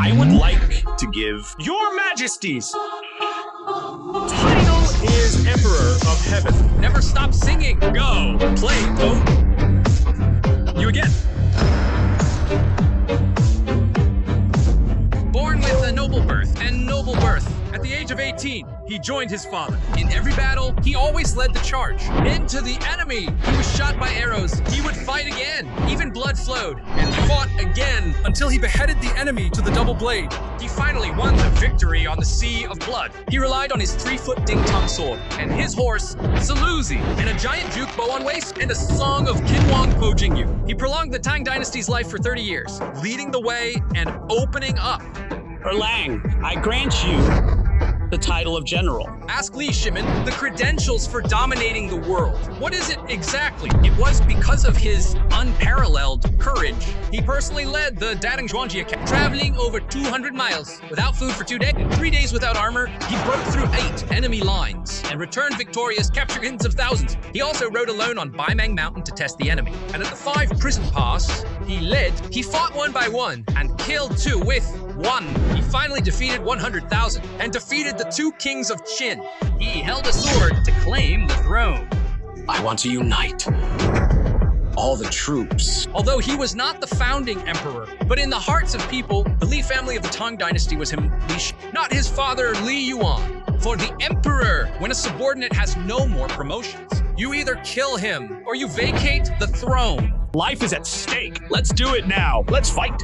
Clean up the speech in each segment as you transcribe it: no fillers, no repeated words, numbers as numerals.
I would like to give Your Majesties title is Emperor of Heaven. Never stop singing. Go, play, go. You again. Born with a noble birth and noble birth. At the age of 18, he joined his father. In every battle, he always led the charge. Into the enemy, he was shot by arrows. He would fight again. Even blood flowed, and fought again until he beheaded the enemy to the double blade. He finally won the victory on the Sea of Blood. He relied on his 3-foot ding-tong sword, and his horse, Saluzi, and a giant juke bow on waist, and a song of Kinwang Po Jingyu. He prolonged the Tang Dynasty's life for 30 years, leading the way and opening up. Erlang, I grant you the title of general. Ask Li Shimin the credentials for dominating the world. What is it exactly? It was because of his unparalleled courage. He personally led the Dadang Zhuangji attack, traveling over 200 miles without food for 2 days. In 3 days without armor, he broke through 8 enemy lines and returned victorious, capturing tens of thousands. He also rode alone on Baimang Mountain to test the enemy. And at the 5 prison pass he fought one by one and killed 2 with 1. He finally defeated 100,000 and defeated the 2 kings of Qin. He held a sword to claim the throne. I want to unite all the troops. Although he was not the founding emperor, but in the hearts of people, the Li family of the Tang Dynasty was him, not his father Li Yuan. For the emperor, when a subordinate has no more promotions, you either kill him or you vacate the throne. Life is at stake. Let's do it now. Let's fight.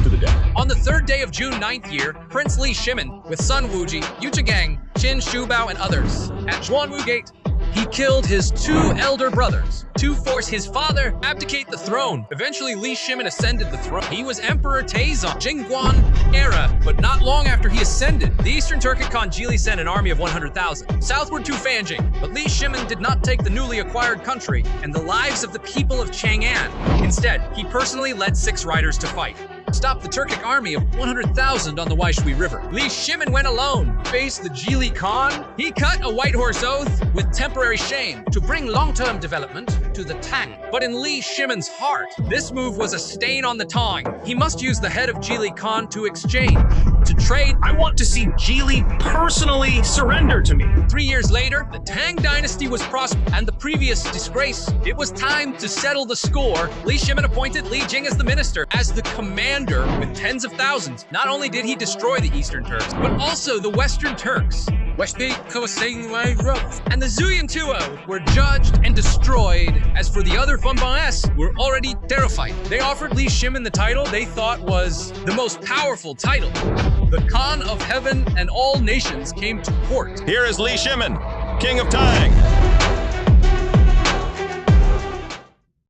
To the death. On the 3rd day of June 9th year, Prince Li Shimin, with son Wuji, Yuchagang, Qin Shubao, and others, at Zhuanwu Gate, he killed his 2 elder brothers to force his father abdicate the throne. Eventually, Li Shimin ascended the throne. He was Emperor Taizong, Jingguan era, but not long after he ascended, the Eastern Turkic Khan Jili sent an army of 100,000 southward to Fanjing. But Li Shimin did not take the newly acquired country and the lives of the people of Chang'an. Instead, he personally led 6 riders to fight. Stopped the Turkic army of 100,000 on the Waishui River. Li Shimin went alone, faced the Jili Khan. He cut a white horse oath with temporary shame to bring long-term development to the Tang. But in Li Shimin's heart, this move was a stain on the Tang. He must use the head of Jili Khan to exchange, to trade. I want to see Jili personally surrender to me. 3 years later, the Tang Dynasty was prosperous, and the previous disgrace. It was time to settle the score. Li Shimin appointed Li Jing as the minister, as the commander with tens of thousands. Not only did he destroy the Eastern Turks, but also the Western Turks. And the Zhuyan Tuo were judged and destroyed. As for the other Funbang were already terrified. They offered Li Shimin the title they thought was the most powerful title. The Khan of Heaven and all nations came to court. Here is Li Shimin, King of Tang.